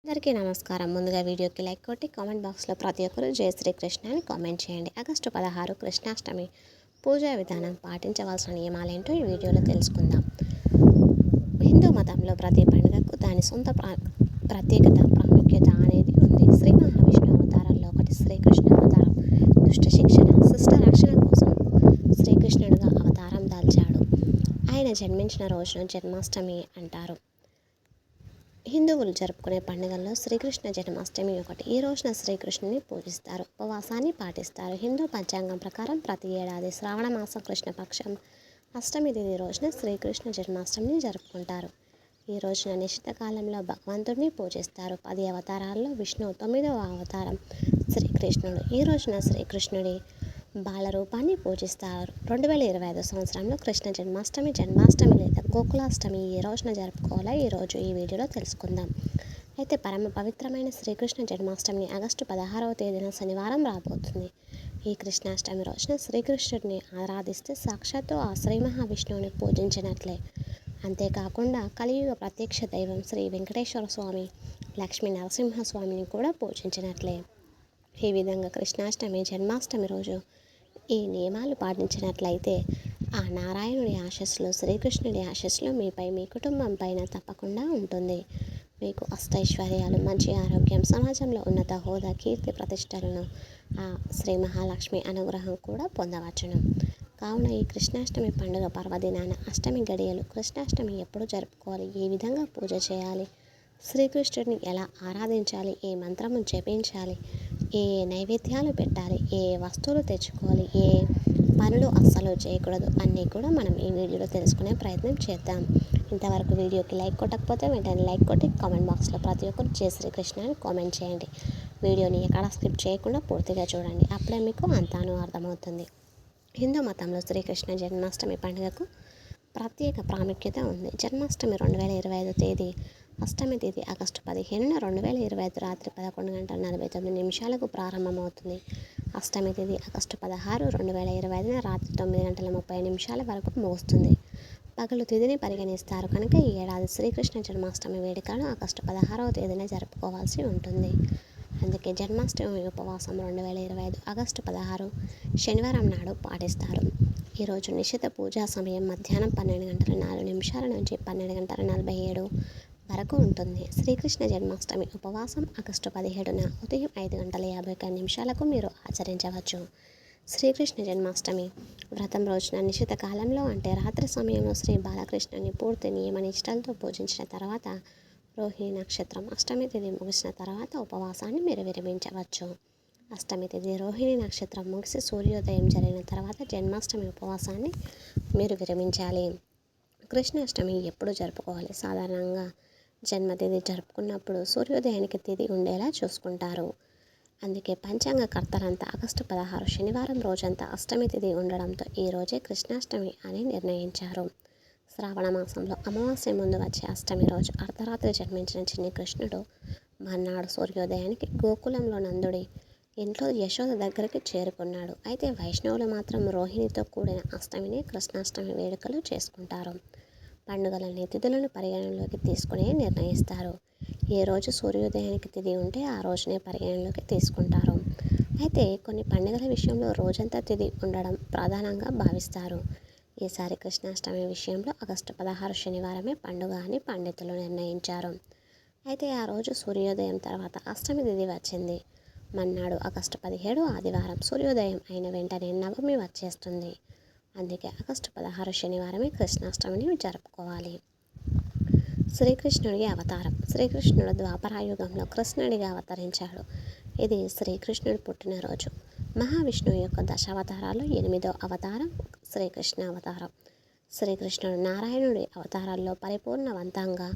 అందరికీ నమస్కారం. ముందుగా వీడియోకి లైక్ కొట్టి కామెంట్ బాక్స్లో ప్రతి ఒక్కరూ జై శ్రీకృష్ణ అని కామెంట్ చేయండి. ఆగస్టు 16 కృష్ణాష్టమి పూజా విధానం పాటించవలసిన నియమాలేంటో ఈ వీడియోలో తెలుసుకుందాం. హిందూ మతంలో ప్రతి పండుగకు దాని సొంత ప్రత్యేకత ప్రాముఖ్యత అనేది ఉంది. శ్రీ మహావిష్ణు అవతారాల్లో ఒకటి శ్రీకృష్ణ అవతారం. దుష్ట శిక్షణ శిష్ట రక్షణ కోసం శ్రీకృష్ణుడిగా అవతారం దాల్చాడు. ఆయన జన్మించిన రోజును జన్మాష్టమి అంటారు. హిందువులు జరుపుకునే పండుగల్లో శ్రీకృష్ణ జన్మాష్టమి ఒకటి. ఈ రోజున శ్రీకృష్ణుని పూజిస్తారు, ఉపవాసాన్ని పాటిస్తారు. హిందూ పంచాంగం ప్రకారం ప్రతి ఏడాది శ్రావణ మాసం కృష్ణపక్షం అష్టమి తిథి రోజున శ్రీకృష్ణ జన్మాష్టమిని జరుపుకుంటారు. ఈ రోజున నిశిత కాలంలో భగవంతుడిని పూజిస్తారు. 10 అవతారాల్లో విష్ణువు 9వ అవతారం శ్రీకృష్ణుడు. ఈ రోజున శ్రీకృష్ణుడి బాలరూపాన్ని పూజిస్తారు. 2025 సంవత్సరంలో కృష్ణ జన్మాష్టమి లేదా గోకులాష్టమి ఏ రోజున జరుపుకోవాలో ఈరోజు ఈ వీడియోలో తెలుసుకుందాం. అయితే పరమ పవిత్రమైన శ్రీకృష్ణ జన్మాష్టమిని ఆగస్టు 16వ తేదీన శనివారం రాబోతుంది. ఈ కృష్ణాష్టమి రోజున శ్రీకృష్ణుడిని ఆరాధిస్తే సాక్షాత్తు ఆ శ్రీ మహావిష్ణువుని పూజించినట్లే. అంతేకాకుండా కలియుగ ప్రత్యక్ష దైవం శ్రీ వెంకటేశ్వర స్వామి, లక్ష్మీ నరసింహస్వామిని కూడా పూజించినట్లే. ఈ విధంగా కృష్ణాష్టమి జన్మాష్టమి రోజు ఈ నియమాలు పాటించినట్లయితే ఆ నారాయణుడి ఆశస్సులు, శ్రీకృష్ణుడి ఆశస్సులు మీపై, మీ కుటుంబం పైన తప్పకుండా ఉంటుంది. మీకు అష్టైశ్వర్యాలు, మంచి ఆరోగ్యం, సమాజంలో ఉన్నత హోదా, కీర్తి ప్రతిష్టలను ఆ శ్రీ మహాలక్ష్మి అనుగ్రహం కూడా పొందవచ్చును. కావున ఈ కృష్ణాష్టమి పండుగ పర్వదినాన అష్టమి గడియలు, కృష్ణాష్టమి ఎప్పుడు జరుపుకోవాలి, ఏ విధంగా పూజ చేయాలి, శ్రీకృష్ణుడిని ఎలా ఆరాధించాలి, ఏ మంత్రము జపించాలి, ఏ నైవేద్యాలు పెట్టాలి, ఏ వస్తువులు తెచ్చుకోవాలి, ఏ పనులు అస్సలు చేయకూడదు అన్నీ కూడా మనం ఈ వీడియోలో తెలుసుకునే ప్రయత్నం చేద్దాం. ఇంతవరకు వీడియోకి లైక్ కొట్టకపోతే వెంటనే లైక్ కొట్టి కామెంట్ బాక్స్లో ప్రతి ఒక్కరు జై శ్రీకృష్ణ అని కామెంట్ చేయండి. వీడియోని ఎక్కడ స్కిప్ చేయకుండా పూర్తిగా చూడండి, అప్పుడే మీకు అంతాను అర్థమవుతుంది. హిందూ మతంలో శ్రీకృష్ణ జన్మాష్టమి పండుగకు ప్రత్యేక ప్రాముఖ్యత ఉంది. జన్మాష్టమి 2025 తేదీ, అష్టమి తేదీ ఆగస్టు 15న 2025 రాత్రి 11:49 ప్రారంభమవుతుంది. అష్టమి తేదీ ఆగస్టు 16, 2025 రాత్రి 9:30 వరకు ముగుస్తుంది. పగలు తిథిని పరిగణిస్తారు కనుక ఈ ఏడాది శ్రీకృష్ణ జన్మాష్టమి వేడుకను ఆగస్టు 16వ తేదీన జరుపుకోవాల్సి ఉంటుంది. అందుకే జన్మాష్టమి ఉపవాసం 2025 ఆగస్టు 16 శనివారం నాడు పాటిస్తారు. ఈరోజు నిశిత పూజా సమయం మధ్యాహ్నం 12:04 నుంచి 12:47 వరకు ఉంటుంది. శ్రీకృష్ణ జన్మాష్టమి ఉపవాసం ఆగస్టు 17న ఉదయం 5:51 మీరు ఆచరించవచ్చు. శ్రీకృష్ణ జన్మాష్టమి వ్రతం రోజున నిశిత కాలంలో అంటే రాత్రి సమయంలో శ్రీ బాలకృష్ణుని పూర్తి నియమ నిష్టలతో పూజించిన తర్వాత రోహిణి నక్షత్రం అష్టమి తిథి ముగిసిన తర్వాత ఉపవాసాన్ని మీరు విరమించవచ్చు. అష్టమి తిథి రోహిణి నక్షత్రం ముగిసి సూర్యోదయం జరిగిన తర్వాత జన్మాష్టమి ఉపవాసాన్ని మీరు విరమించాలి. కృష్ణాష్టమి ఎప్పుడు జరుపుకోవాలి? సాధారణంగా జన్మతిథి జరుపుకున్నప్పుడు సూర్యోదయానికి తిథి ఉండేలా చూసుకుంటారు. అందుకే పంచాంగ కర్తలంతా ఆగస్టు 16 శనివారం రోజంతా అష్టమి తిథి ఉండడంతో ఈ రోజే కృష్ణాష్టమి అని నిర్ణయించారు. శ్రావణ మాసంలో అమావాస్య ముందు వచ్చే అష్టమి రోజు అర్ధరాత్రి జన్మించిన చిన్ని కృష్ణుడు మర్నాడు సూర్యోదయానికి గోకులంలో నందుడి ఇంట్లో యశోద దగ్గరికి చేరుకున్నాడు. అయితే వైష్ణవులు మాత్రం రోహిణితో కూడిన అష్టమిని కృష్ణాష్టమి వేడుకలు చేసుకుంటారు. పండుగలన్నీ తిథులను పరిగణనలోకి తీసుకునే నిర్ణయిస్తారు. ఏ రోజు సూర్యోదయానికి తిథి ఉంటే ఆ రోజునే పరిగణనలోకి తీసుకుంటారు. అయితే కొన్ని పండుగల విషయంలో రోజంతా తిథి ఉండడం ప్రధానంగా భావిస్తారు. ఈసారి కృష్ణాష్టమి విషయంలో ఆగస్టు 16 శనివారమే పండుగ అని పండితులు నిర్ణయించారు. అయితే ఆ రోజు సూర్యోదయం తర్వాత అష్టమి తిథి వచ్చింది. మన్నాడు ఆగస్టు 17 ఆదివారం సూర్యోదయం అయిన వెంటనే నవమి వచ్చేస్తుంది. అందుకే ఆగస్టు 16 శనివారమే కృష్ణాష్టమిని జరుపుకోవాలి. శ్రీకృష్ణుడి అవతారం. శ్రీకృష్ణుడు ద్వాపరాయుగంలో కృష్ణుడిగా అవతరించాడు. ఇది శ్రీకృష్ణుడి పుట్టినరోజు. మహావిష్ణువు యొక్క దశావతారాల్లో 8వ అవతారం శ్రీకృష్ణ అవతారం. శ్రీకృష్ణుడు నారాయణుడి అవతారాల్లో పరిపూర్ణవంతంగా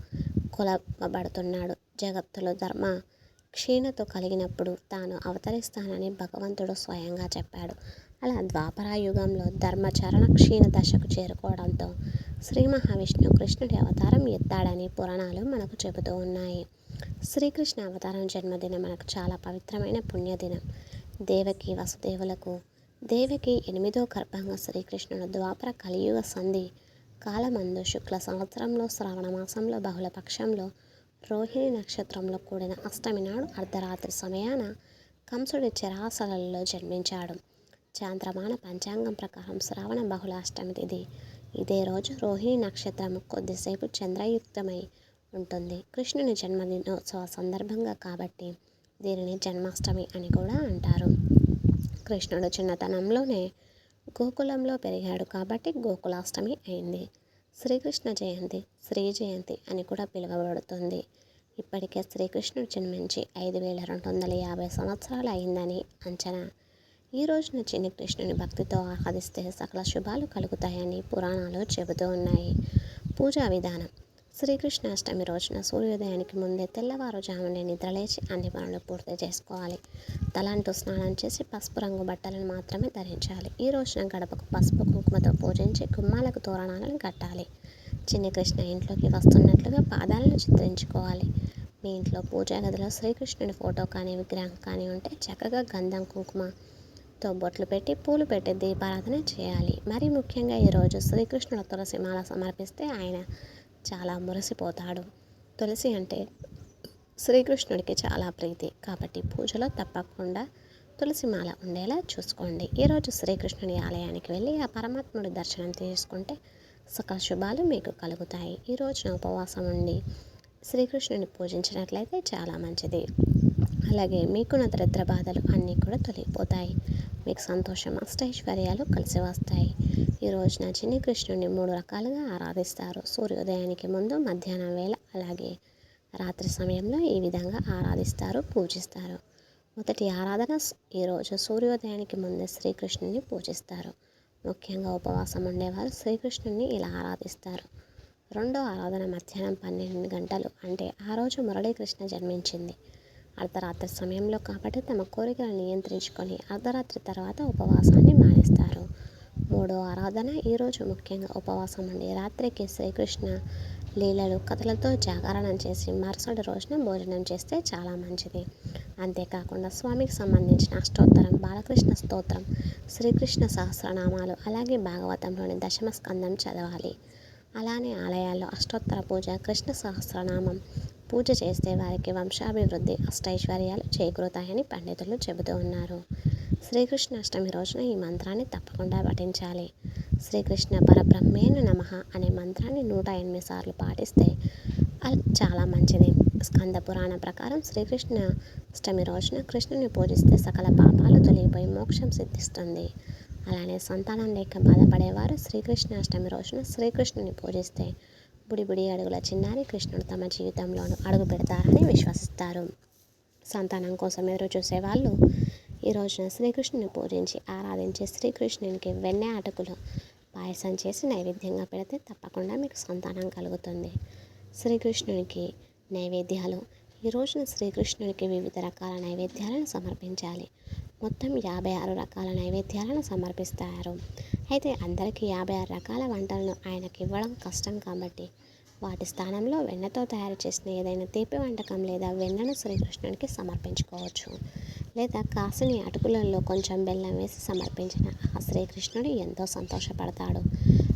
కొలవబడుతున్నాడు. జగత్తులో ధర్మ క్షీణత కలిగినప్పుడు తాను అవతరిస్తానని భగవంతుడు స్వయంగా చెప్పాడు. అలా ద్వాపరాయుగంలో ధర్మచరణ క్షీణ దశకు చేరుకోవడంతో శ్రీ మహావిష్ణువు కృష్ణుడి అవతారం ఎత్తాడని పురాణాలు మనకు చెబుతూ ఉన్నాయి. శ్రీకృష్ణ అవతారం జన్మదినం మనకు చాలా పవిత్రమైన పుణ్యదినం. దేవకి వసుదేవులకు దేవకి 8వ గర్భంగా శ్రీకృష్ణుడు ద్వాపర కలియుగ సంధి కాలమందు శుక్ల సంవత్సరంలో శ్రావణ మాసంలో బహుళ పక్షంలో రోహిణి నక్షత్రంలో కూడిన అష్టమి నాడు అర్ధరాత్రి సమయాన కంసుడి చెరాసలలో జన్మించాడు. చాంద్రమాన పంచాంగం ప్రకారం శ్రావణ బహుళ అష్టమి తిథి. ఇదే రోజు రోహిణి నక్షత్రం కొద్దిసేపు చంద్రయుక్తమై ఉంటుంది. కృష్ణుని జన్మదినోత్సవ సందర్భంగా కాబట్టి దీనిని జన్మాష్టమి అని కూడా అంటారు. కృష్ణుడు చిన్నతనంలోనే గోకులంలో పెరిగాడు కాబట్టి గోకులాష్టమి అయింది. శ్రీకృష్ణ జయంతి, శ్రీ జయంతి అని కూడా పిలువబడుతుంది. ఇప్పటికే శ్రీకృష్ణుడు జన్మించి 5250 సంవత్సరాలు అయిందని అంచనా. ఈ రోజున చిన్ని కృష్ణుని భక్తితో ఆరాధిస్తే సకల శుభాలు కలుగుతాయని పురాణాలు చెబుతూ ఉన్నాయి. పూజా విధానం. శ్రీకృష్ణాష్టమి రోజున సూర్యోదయానికి ముందే తెల్లవారుజామునే నిద్రలేచి అన్ని పనులు పూర్తి చేసుకోవాలి. తలంటూ స్నానం చేసి పసుపు రంగు బట్టలను మాత్రమే ధరించాలి. ఈ రోజున గడపకు పసుపు కుంకుమతో పూజించి గుమ్మాలకు తోరణాలను కట్టాలి. చిన్ని కృష్ణ ఇంట్లోకి వస్తున్నట్లుగా పాదాలను చిత్రించుకోవాలి. మీ ఇంట్లో పూజా గదిలో శ్రీకృష్ణుని ఫోటో కానీ విగ్రహం కానీ ఉంటే చక్కగా గంధం కుంకుమతో బొట్లు పెట్టి పూలు పెట్టి దీపారాధన చేయాలి. మరి ముఖ్యంగా ఈరోజు శ్రీకృష్ణుడు తులసి మాల సమర్పిస్తే ఆయన చాలా మురిసిపోతాడు. తులసి అంటే శ్రీకృష్ణుడికి చాలా ప్రీతి కాబట్టి పూజలో తప్పకుండా తులసి మాల ఉండేలా చూసుకోండి. ఈరోజు శ్రీకృష్ణుని ఆలయానికి వెళ్ళి ఆ పరమాత్ముడి దర్శనం తీసుకుంటే సకల శుభాలు మీకు కలుగుతాయి. ఈ రోజున ఉపవాసం ఉండి శ్రీకృష్ణుని పూజించినట్లయితే చాలా మంచిది. అలాగే మీకున్న దరిద్ర బాధలు అన్నీ కూడా తొలగిపోతాయి. మీకు సంతోషం, అష్టైశ్వర్యాలు కలిసి వస్తాయి. ఈ రోజున చిన్ని కృష్ణుడిని 3 రకాలుగా ఆరాధిస్తారు. సూర్యోదయానికి ముందు, మధ్యాహ్నం వేళ, అలాగే రాత్రి సమయంలో ఈ విధంగా ఆరాధిస్తారు, పూజిస్తారు. మొదటి ఆరాధన ఈరోజు సూర్యోదయానికి ముందే శ్రీకృష్ణుని పూజిస్తారు. ముఖ్యంగా ఉపవాసం ఉండేవారు శ్రీకృష్ణుని ఇలా ఆరాధిస్తారు. రెండో ఆరాధన మధ్యాహ్నం 12 గంటలు, అంటే ఆ రోజు మురళీకృష్ణ జన్మించింది అర్ధరాత్రి సమయంలో కాబట్టి తమ కోరికలను నియంత్రించుకొని అర్ధరాత్రి తర్వాత ఉపవాసాన్ని మానేస్తారు. మూడో ఆరాధన ఈరోజు ముఖ్యంగా ఉపవాసం ఉండి రాత్రికి శ్రీకృష్ణ లీలలు కథలతో జాగరణం చేసి మరుసటి రోజున భోజనం చేస్తే చాలా మంచిది. అంతేకాకుండా స్వామికి సంబంధించిన అష్టోత్తరం, బాలకృష్ణ స్తోత్రం, శ్రీకృష్ణ సహస్రనామాలు, అలాగే భాగవతంలోని దశమ స్కందం చదవాలి. అలానే ఆలయాల్లో అష్టోత్తర పూజ, కృష్ణ సహస్రనామం పూజ చేస్తే వారికి వంశాభివృద్ధి, అష్టైశ్వర్యాలు చేకూరుతాయని పండితులు చెబుతూ ఉన్నారు. శ్రీకృష్ణాష్టమి రోజున ఈ మంత్రాన్ని తప్పకుండా పఠించాలి. శ్రీకృష్ణ పరబ్రహ్మేణ నమః అనే మంత్రాన్ని 108 సార్లు పాటిస్తే చాలా మంచిది. స్కంద పురాణం ప్రకారం శ్రీకృష్ణ అష్టమి రోజున కృష్ణుని పూజిస్తే సకల పాపాలు తొలగిపోయి మోక్షం సిద్ధిస్తుంది. అలానే సంతానం లేక బాధపడేవారు శ్రీకృష్ణాష్టమి రోజున శ్రీకృష్ణుని పూజిస్తే బుడి అడుగుల చిన్నారి కృష్ణుడు తమ జీవితంలోనూ అడుగు పెడతారని విశ్వసిస్తారు. సంతానం కోసం ఎదురు చూసేవాళ్ళు ఈ రోజున శ్రీకృష్ణుని పూజించి ఆరాధించి శ్రీకృష్ణునికి వెన్నె అటుకులు పాయసం చేసి నైవేద్యంగా పెడితే తప్పకుండా మీకు సంతానం కలుగుతుంది. శ్రీకృష్ణునికి నైవేద్యాలు. ఈ రోజున శ్రీకృష్ణునికి వివిధ రకాల నైవేద్యాలను సమర్పించాలి. మొత్తం 56 రకాల నైవేద్యాలను సమర్పిస్తారు. అయితే అందరికీ 56 రకాల వంటలను ఆయనకి ఇవ్వడం కష్టం కాబట్టి వాటి స్థానంలో వెన్నతో తయారు చేసిన ఏదైనా తీపి వంటకం లేదా వెన్నను శ్రీకృష్ణునికి సమర్పించుకోవచ్చు. లేదా కాసిని అటుకులలో కొంచెం బెల్లం వేసి సమర్పించిన ఆ శ్రీకృష్ణుడు ఎంతో సంతోషపడతాడు.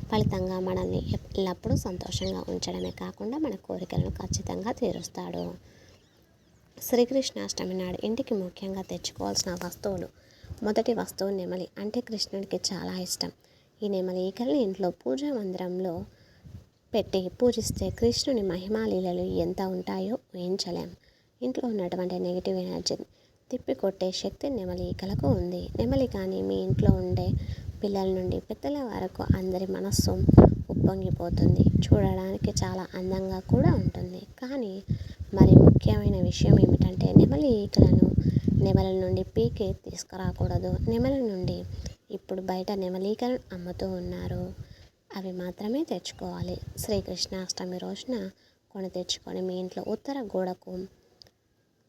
ఫలితంగా మనల్ని ఎల్లప్పుడూ సంతోషంగా ఉంచడమే కాకుండా మన కోరికలను ఖచ్చితంగా తీరుస్తాడు. శ్రీకృష్ణాష్టమి నాడు ఇంటికి ముఖ్యంగా తెచ్చుకోవాల్సిన వస్తువులు. మొదటి వస్తువు నెమలి, అంటే కృష్ణుడికి చాలా ఇష్టం. ఈ నెమలి ఈకల్ని ఇంట్లో పూజా మందిరంలో పెట్టి పూజిస్తే కృష్ణుని మహిమాలీలలు ఎంత ఉంటాయో ఊహించలేం. ఇంట్లో ఉన్నటువంటి నెగిటివ్ ఎనర్జీ తిప్పికొట్టే శక్తి నెమలి ఈకలకు ఉంది. నెమలి కానీ మీ ఇంట్లో ఉండే పిల్లల నుండి పెద్దల వరకు అందరి మనస్సు ఉప్పొంగిపోతుంది. చూడడానికి చాలా అందంగా కూడా ఉంటుంది. కానీ మరి ముఖ్యమైన విషయం ఏమిటంటే నెమలి ఈకలను నెమలి నుండి పీకి తీసుకురాకూడదు. నెమలి నుండి ఇప్పుడు బయట నెమలీకలను అమ్ముతూ ఉన్నారు, అవి మాత్రమే తెచ్చుకోవాలి. శ్రీకృష్ణాష్టమి రోజున కొని తెచ్చుకొని మీ ఇంట్లో ఉత్తర గోడకు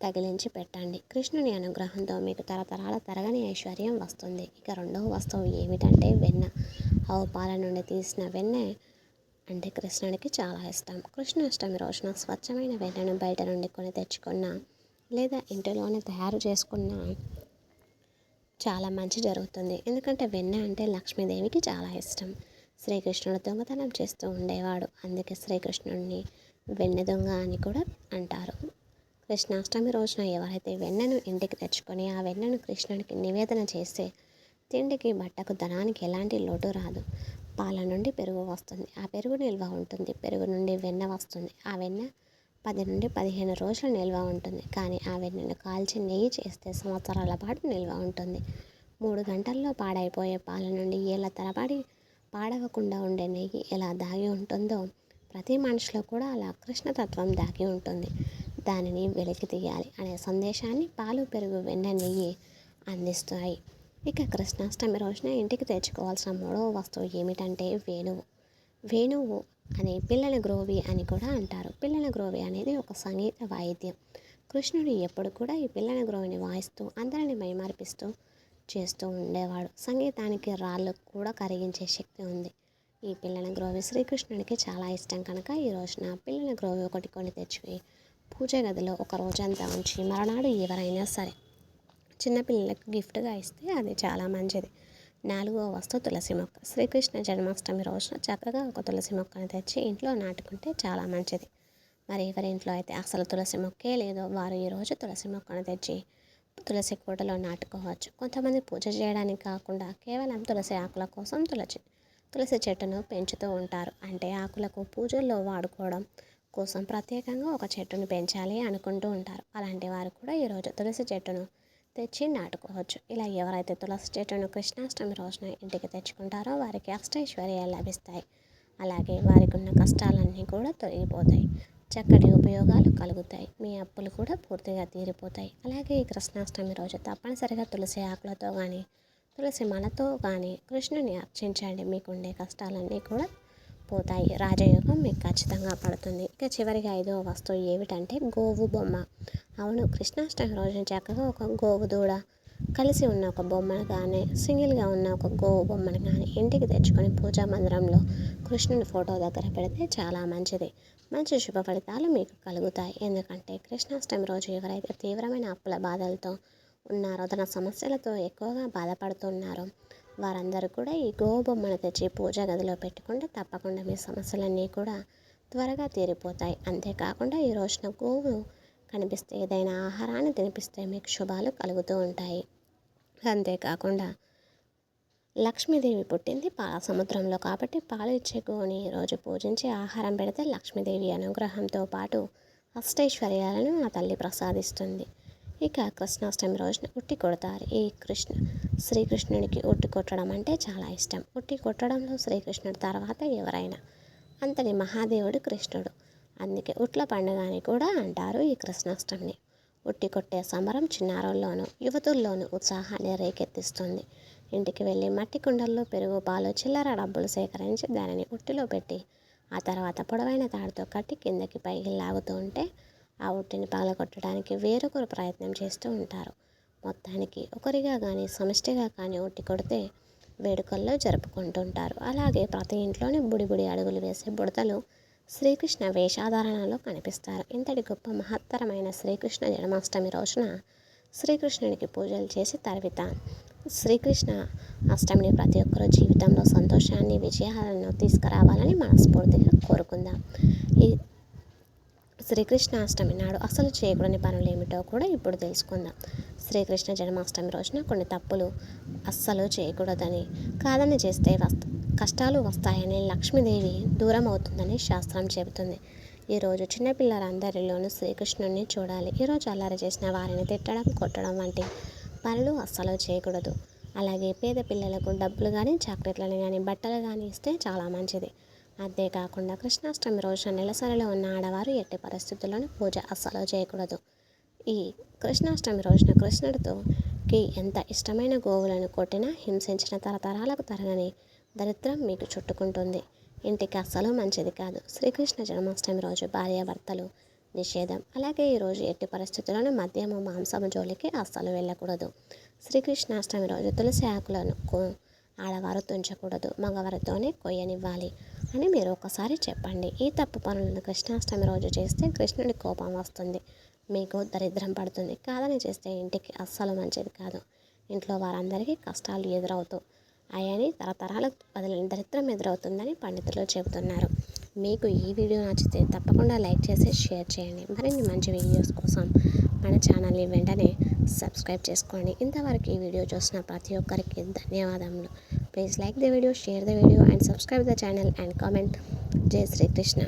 తగిలించి పెట్టండి. కృష్ణుని అనుగ్రహంతో మీకు తరతరాల తరగని ఐశ్వర్యం వస్తుంది. ఇక రెండవ వస్తువు ఏమిటంటే వెన్న. ఆవు పాల నుండి తీసిన వెన్నె అంటే కృష్ణునికి చాలా ఇష్టం. కృష్ణాష్టమి రోజున స్వచ్ఛమైన వెన్నను బయట నుండి కొని తెచ్చుకున్న లేదా ఇంటిలోనే తయారు చేసుకున్న చాలా మంచి జరుగుతుంది. ఎందుకంటే వెన్న అంటే లక్ష్మీదేవికి చాలా ఇష్టం. శ్రీకృష్ణుడు దొంగతనం చేస్తూ ఉండేవాడు. అందుకే శ్రీకృష్ణుడిని వెన్న దొంగ అని కూడా అంటారు. కృష్ణాష్టమి రోజున ఎవరైతే వెన్నను ఇంటికి తెచ్చుకొని ఆ వెన్నను కృష్ణుడికి నివేదన చేస్తే తిండికి బట్టకు ధనానికి ఎలాంటి లోటు రాదు. పాల నుండి పెరుగు వస్తుంది, ఆ పెరుగు నిల్వ ఉంటుంది. పెరుగు నుండి వెన్న వస్తుంది, ఆ వెన్న 10 నుండి 15 రోజులు నిల్వ ఉంటుంది. కానీ ఆ వెన్నను కాల్చి నెయ్యి చేస్తే సంవత్సరాల పాటు నిల్వ ఉంటుంది. 3 గంటల్లో పాడైపోయే పాల నుండి ఏళ్ళ తరబడి పాడవకుండా ఉండే నెయ్యి ఎలా దాగి ఉంటుందో ప్రతి మనిషిలో కూడా అలా కృష్ణతత్వం దాగి ఉంటుంది. దానిని వెలికి తీయాలి అనే సందేశాన్ని పాలు, పెరుగు, వెన్న, నెయ్యి అందిస్తాయి. ఇక కృష్ణాష్టమి రోజున ఇంటికి తెచ్చుకోవాల్సిన మూడవ వస్తువు ఏమిటంటే వేణువు. వేణువు అని పిల్లల గ్రోవి అని కూడా అంటారు. పిల్లల గ్రోవి అనేది ఒక సంగీత వాయిద్యం. కృష్ణుడు ఎప్పుడు కూడా ఈ పిల్లల గ్రోవిని వాయిస్తూ అందరిని మైమరిపిస్తూ చేస్తూ ఉండేవాడు. సంగీతానికి రాళ్ళు కూడా కరిగించే శక్తి ఉంది. ఈ పిల్లల గ్రోవి శ్రీకృష్ణుడికి చాలా ఇష్టం కనుక ఈ రోజున పిల్లల గ్రోవి ఒకటి కొని తెచ్చి పూజ గదిలో ఒక రోజంతా ఉంచి మరునాడు ఎవరైనా సరే చిన్నపిల్లలకు గిఫ్ట్గా ఇస్తే అది చాలా మంచిది. 4వ వస్తువు తులసి మొక్క. శ్రీకృష్ణ జన్మాష్టమి రోజున చక్కగా ఒక తులసి మొక్కను తెచ్చి ఇంట్లో నాటుకుంటే చాలా మంచిది. మరి ఎవరి ఇంట్లో అయితే అసలు తులసి మొక్కే లేదో వారు ఈరోజు తులసి మొక్కను తెచ్చి తులసి కోటలో నాటుకోవచ్చు. కొంతమంది పూజ చేయడానికి కాకుండా కేవలం తులసి ఆకుల కోసం తులసి చెట్టును పెంచుతూ ఉంటారు. అంటే ఆకులకు పూజల్లో వాడుకోవడం కోసం ప్రత్యేకంగా ఒక చెట్టును పెంచాలి అనుకుంటూ ఉంటారు. అలాంటి వారు కూడా ఈరోజు తులసి చెట్టును తెచ్చి నాటుకోవచ్చు. ఇలా ఎవరైతే తులసి చెట్టును కృష్ణాష్టమి రోజున ఇంటికి తెచ్చుకుంటారో వారికి అష్టైశ్వర్యాలు లభిస్తాయి. అలాగే వారికి ఉన్న కష్టాలన్నీ కూడా తొలగిపోతాయి. చక్కటి ఉపయోగాలు కలుగుతాయి. మీ అప్పులు కూడా పూర్తిగా తీరిపోతాయి. అలాగే ఈ కృష్ణాష్టమి రోజు తప్పనిసరిగా తులసి ఆకులతో కానీ తులసి మాలతో కానీ కృష్ణుని అర్చించండి. మీకుండే కష్టాలన్నీ కూడా పోతాయి. రాజయోగం మీకు ఖచ్చితంగా పడుతుంది. ఇక చివరిగా 5వ వస్తువు ఏమిటంటే గోవు బొమ్మ. అవును, కృష్ణాష్టమి రోజున చక్కగా ఒక గోవు దూడ కలిసి ఉన్న ఒక బొమ్మను కానీ సింగిల్గా ఉన్న ఒక గోవు బొమ్మను కానీ ఇంటికి తెచ్చుకొని పూజా మందిరంలో కృష్ణుని ఫోటో దగ్గర పెడితే చాలా మంచిది. మంచి శుభ ఫలితాలు మీకు కలుగుతాయి. ఎందుకంటే కృష్ణాష్టమి రోజు ఎవరైతే తీవ్రమైన అప్పుల బాధలతో ఉన్నారో, తన సమస్యలతో ఎక్కువగా బాధపడుతున్నారో వారందరూ కూడా ఈ గోవు బొమ్మను తెచ్చి పూజా గదిలో పెట్టుకుంటే తప్పకుండా మీ సమస్యలన్నీ కూడా త్వరగా తీరిపోతాయి. అంతేకాకుండా ఈ రోజున గోవు కనిపిస్తే ఏదైనా ఆహారాన్ని తినిపిస్తే మీకు శుభాలు కలుగుతూ ఉంటాయి. అంతేకాకుండా లక్ష్మీదేవి పుట్టింది పాల సముద్రంలో కాబట్టి పాలు ఇచ్చే గోవుని ఈరోజు పూజించి ఆహారం పెడితే లక్ష్మీదేవి అనుగ్రహంతో పాటు అష్టైశ్వర్యాలను ఆ తల్లి ప్రసాదిస్తుంది. ఇక కృష్ణాష్టమి రోజున ఉట్టి కొడతారు. శ్రీకృష్ణునికి ఉట్టి కొట్టడం అంటే చాలా ఇష్టం. ఉట్టి కొట్టడంలో శ్రీకృష్ణుడి తర్వాత ఎవరైనా అంతటి మహాదేవుడు కృష్ణుడు. అందుకే ఉట్ల పండుగ అని కూడా అంటారు ఈ కృష్ణాష్టమిని. ఉట్టి కొట్టే సంబరం చిన్నారుల్లోనూ యువతుల్లోనూ ఉత్సాహాన్ని రేకెత్తిస్తుంది. ఇంటికి వెళ్ళి మట్టి కుండల్లో పెరుగు, పాలు, చిల్లర డబ్బులు సేకరించి దానిని ఉట్టిలో పెట్టి ఆ తర్వాత పొడవైన తాడుతో కట్టి కిందకి పైకి లాగుతూ ఉంటే ఆ ఉట్టిని పగలగొట్టడానికి వేరొకరు ప్రయత్నం చేస్తూ ఉంటారు. మొత్తానికి ఒకరిగా కానీ సమిష్టిగా కానీ ఉట్టి కొడితే వేడుకల్లో జరుపుకుంటుంటారు. అలాగే ప్రతి ఇంట్లోని బుడి అడుగులు వేసే బుడతలు శ్రీకృష్ణ వేషాధారణలో కనిపిస్తారు. ఇంతటి గొప్ప మహత్తరమైన శ్రీకృష్ణ జన్మాష్టమి రోజున శ్రీకృష్ణునికి పూజలు చేసి తర్వాత శ్రీకృష్ణ అష్టమిని ప్రతి ఒక్కరూ జీవితంలో సంతోషాన్ని, విజయాలను తీసుకురావాలని మనస్ఫూర్తిగా కోరుకుందాం. ఈ శ్రీకృష్ణాష్టమి నాడు అసలు చేయకూడని పనులు ఏమిటో కూడా ఇప్పుడు తెలుసుకుందాం. శ్రీకృష్ణ జన్మాష్టమి రోజున కొన్ని తప్పులు అస్సలు చేయకూడదని, కాదని చేస్తే కష్టాలు వస్తాయని, లక్ష్మీదేవి దూరం అవుతుందని శాస్త్రం చెబుతుంది. ఈరోజు చిన్నపిల్లలందరిలోనూ శ్రీకృష్ణుడిని చూడాలి. ఈరోజు అల్లరి చేసిన వారిని తిట్టడం, కొట్టడం వంటి పనులు అస్సలు చేయకూడదు. అలాగే పేద పిల్లలకు డబ్బులు కానీ, చాక్లెట్లను కానీ, బట్టలు కానీ ఇస్తే చాలా మంచిది. అంతేకాకుండా కృష్ణాష్టమి రోజున నెలసరిలో ఉన్న ఆడవారు ఎట్టి పరిస్థితుల్లోనూ పూజ అస్సలు చేయకూడదు. ఈ కృష్ణాష్టమి రోజున కృష్ణుడికి ఎంత ఇష్టమైన గోవులను కొట్టినా, హింసించిన తరతరాలకు తరగని దరిద్రం మీకు చుట్టుకుంటుంది. ఇంటికి అస్సలు మంచిది కాదు. శ్రీకృష్ణ జన్మాష్టమి రోజు భార్యాభర్తలు నిషేధం. అలాగే ఈరోజు ఎట్టి పరిస్థితుల్లోనూ మద్యము, మాంసము జోలికి అస్సలు వెళ్ళకూడదు. శ్రీకృష్ణాష్టమి రోజు తులసి ఆకులను ఆడవారు తుంచకూడదు, మగవారితోనే కొయ్యనివ్వాలి అని మీరు ఒకసారి చెప్పండి. ఈ తప్పు పనులను కృష్ణాష్టమి రోజు చేస్తే కృష్ణుడి కోపం వస్తుంది, మీకు దరిద్రం పడుతుంది. కాదని చేస్తే ఇంటికి అస్సలు మంచిది కాదు. ఇంట్లో వారందరికీ కష్టాలు ఎదురవుతూ అయని తరతరాలకు వదిలిన దరిద్రం ఎదురవుతుందని పండితులు చెబుతున్నారు. మీకు ఈ వీడియో నచ్చితే తప్పకుండా లైక్ చేసి షేర్ చేయండి. మరిన్ని మంచి వీడియోస్ కోసం మన ఛానల్ని వెంటనే సబ్స్క్రైబ్ చేసుకోండి. ఇంతవరకు ఈ వీడియో చూసిన ప్రతి ఒక్కరికి ధన్యవాదములు. Please like the video, share the video and subscribe the channel and comment. జై శ్రీకృష్ణ.